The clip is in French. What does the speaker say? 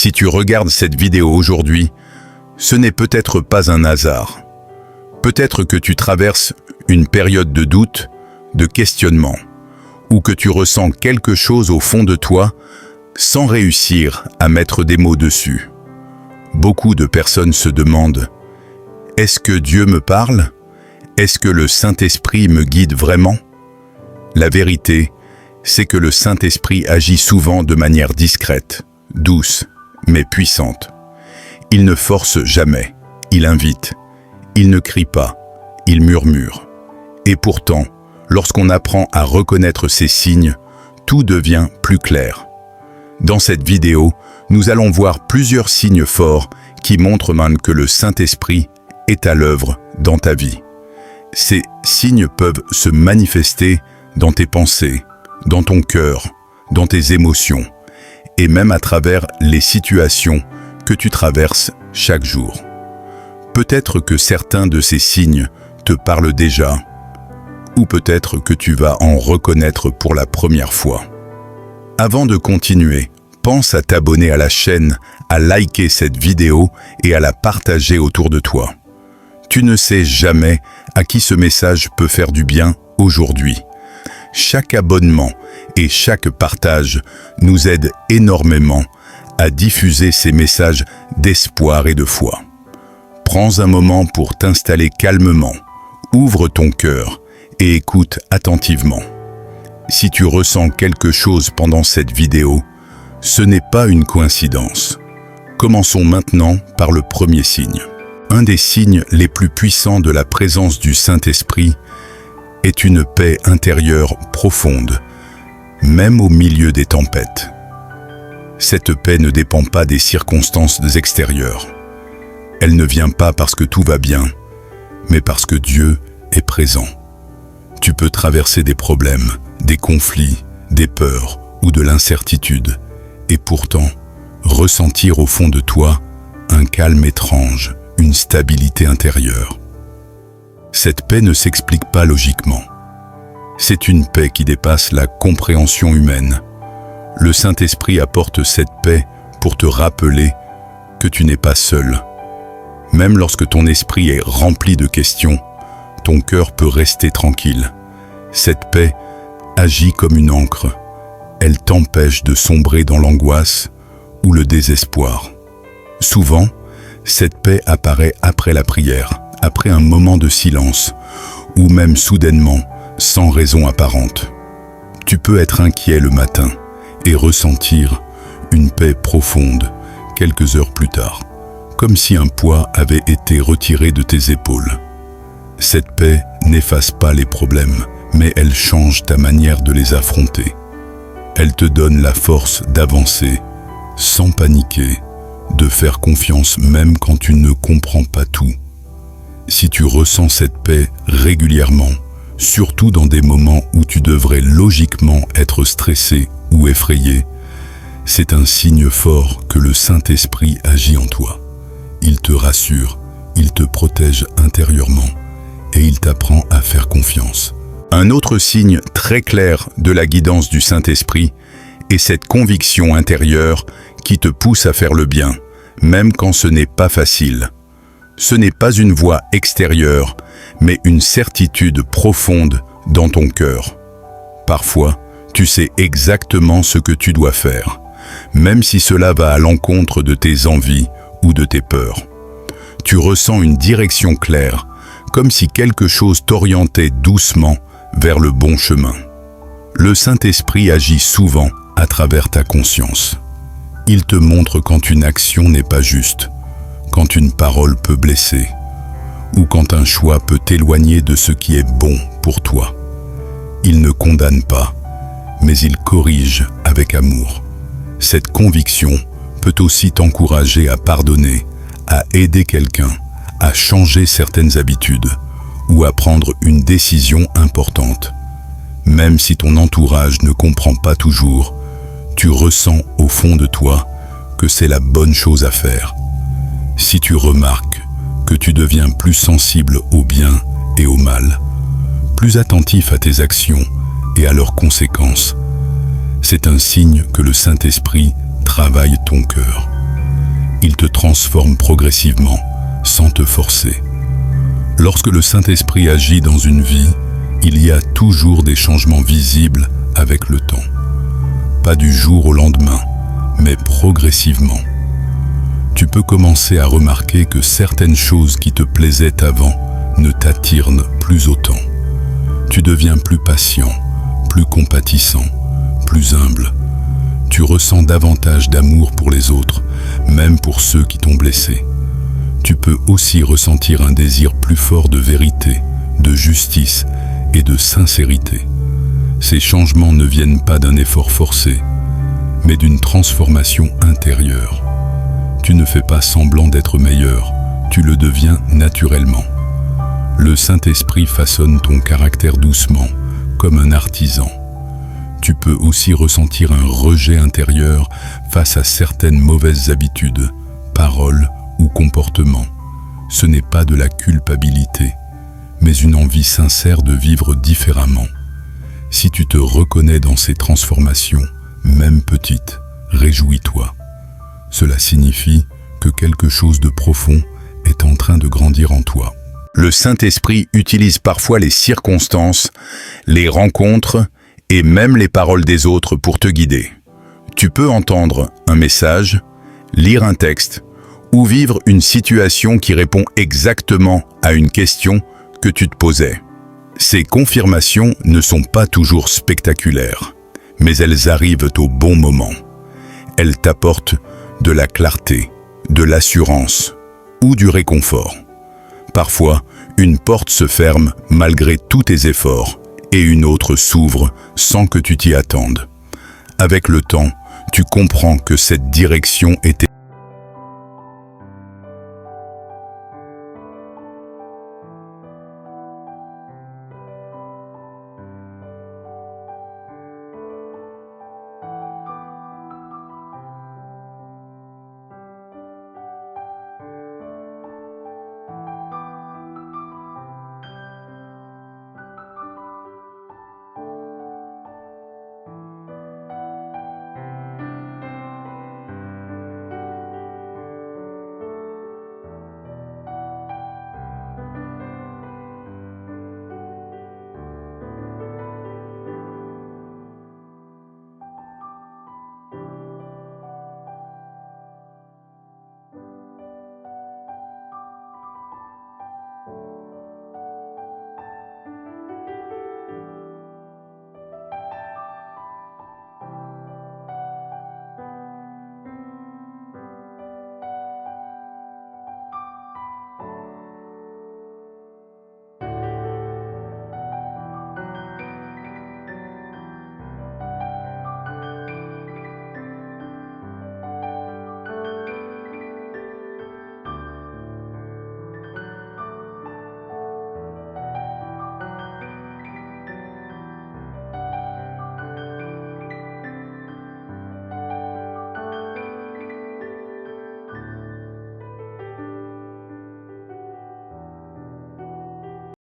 Si tu regardes cette vidéo aujourd'hui, ce n'est peut-être pas un hasard. Peut-être que tu traverses une période de doute, de questionnement, ou que tu ressens quelque chose au fond de toi sans réussir à mettre des mots dessus. Beaucoup de personnes se demandent « Est-ce que Dieu me parle ? Est-ce que le Saint-Esprit me guide vraiment ?» La vérité, c'est que le Saint-Esprit agit souvent de manière discrète, douce, mais puissante. Il ne force jamais, il invite, il ne crie pas, il murmure. Et pourtant, lorsqu'on apprend à reconnaître ces signes, tout devient plus clair. Dans cette vidéo, nous allons voir plusieurs signes forts qui montrent même que le Saint-Esprit est à l'œuvre dans ta vie. Ces signes peuvent se manifester dans tes pensées, dans ton cœur, dans tes émotions, et même à travers les situations que tu traverses chaque jour. Peut-être que certains de ces signes te parlent déjà, ou peut-être que tu vas en reconnaître pour la première fois. Avant de continuer, pense à t'abonner à la chaîne, à liker cette vidéo et à la partager autour de toi. Tu ne sais jamais à qui ce message peut faire du bien aujourd'hui. Chaque abonnement et chaque partage nous aide énormément à diffuser ces messages d'espoir et de foi. Prends un moment pour t'installer calmement, ouvre ton cœur et écoute attentivement. Si tu ressens quelque chose pendant cette vidéo, ce n'est pas une coïncidence. Commençons maintenant par le premier signe. Un des signes les plus puissants de la présence du Saint-Esprit est une paix intérieure profonde, même au milieu des tempêtes. Cette paix ne dépend pas des circonstances extérieures. Elle ne vient pas parce que tout va bien, mais parce que Dieu est présent. Tu peux traverser des problèmes, des conflits, des peurs ou de l'incertitude, et pourtant ressentir au fond de toi un calme étrange, une stabilité intérieure. Cette paix ne s'explique pas logiquement. C'est une paix qui dépasse la compréhension humaine. Le Saint-Esprit apporte cette paix pour te rappeler que tu n'es pas seul. Même lorsque ton esprit est rempli de questions, ton cœur peut rester tranquille. Cette paix agit comme une ancre. Elle t'empêche de sombrer dans l'angoisse ou le désespoir. Souvent, cette paix apparaît après la prière, après un moment de silence, ou même soudainement, sans raison apparente. Tu peux être inquiet le matin et ressentir une paix profonde quelques heures plus tard, comme si un poids avait été retiré de tes épaules. Cette paix n'efface pas les problèmes, mais elle change ta manière de les affronter. Elle te donne la force d'avancer, sans paniquer, de faire confiance même quand tu ne comprends pas tout. Si tu ressens cette paix régulièrement, surtout dans des moments où tu devrais logiquement être stressé ou effrayé, c'est un signe fort que le Saint-Esprit agit en toi. Il te rassure, il te protège intérieurement et il t'apprend à faire confiance. Un autre signe très clair de la guidance du Saint-Esprit est cette conviction intérieure qui te pousse à faire le bien, même quand ce n'est pas facile. Ce n'est pas une voix extérieure, mais une certitude profonde dans ton cœur. Parfois, tu sais exactement ce que tu dois faire, même si cela va à l'encontre de tes envies ou de tes peurs. Tu ressens une direction claire, comme si quelque chose t'orientait doucement vers le bon chemin. Le Saint-Esprit agit souvent à travers ta conscience. Il te montre quand une action n'est pas juste, quand une parole peut blesser, ou quand un choix peut t'éloigner de ce qui est bon pour toi. Il ne condamne pas, mais il corrige avec amour. Cette conviction peut aussi t'encourager à pardonner, à aider quelqu'un, à changer certaines habitudes ou à prendre une décision importante. Même si ton entourage ne comprend pas toujours, tu ressens au fond de toi que c'est la bonne chose à faire. Si tu remarques que tu deviens plus sensible au bien et au mal, plus attentif à tes actions et à leurs conséquences, c'est un signe que le Saint-Esprit travaille ton cœur. il te transforme progressivement, sans te forcer. Lorsque le Saint-Esprit agit dans une vie, il y a toujours des changements visibles avec le temps. Pas du jour au lendemain, mais progressivement. Tu peux commencer à remarquer que certaines choses qui te plaisaient avant ne t'attirent plus autant. Tu deviens plus patient, plus compatissant, plus humble. Tu ressens davantage d'amour pour les autres, même pour ceux qui t'ont blessé. Tu peux aussi ressentir un désir plus fort de vérité, de justice et de sincérité. Ces changements ne viennent pas d'un effort forcé, mais d'une transformation intérieure. Tu ne fais pas semblant d'être meilleur, tu le deviens naturellement. Le Saint-Esprit façonne ton caractère doucement, comme un artisan. Tu peux aussi ressentir un rejet intérieur face à certaines mauvaises habitudes, paroles ou comportements. Ce n'est pas de la culpabilité, mais une envie sincère de vivre différemment. Si tu te reconnais dans ces transformations, même petites, réjouis-toi. Cela signifie que quelque chose de profond est en train de grandir en toi. Le Saint-Esprit utilise parfois les circonstances, les rencontres et même les paroles des autres pour te guider. Tu peux entendre un message, lire un texte ou vivre une situation qui répond exactement à une question que tu te posais. Ces confirmations ne sont pas toujours spectaculaires, mais elles arrivent au bon moment. Elles t'apportent de la clarté, de l'assurance ou du réconfort. Parfois, une porte se ferme malgré tous tes efforts et une autre s'ouvre sans que tu t'y attendes. Avec le temps, tu comprends que cette direction était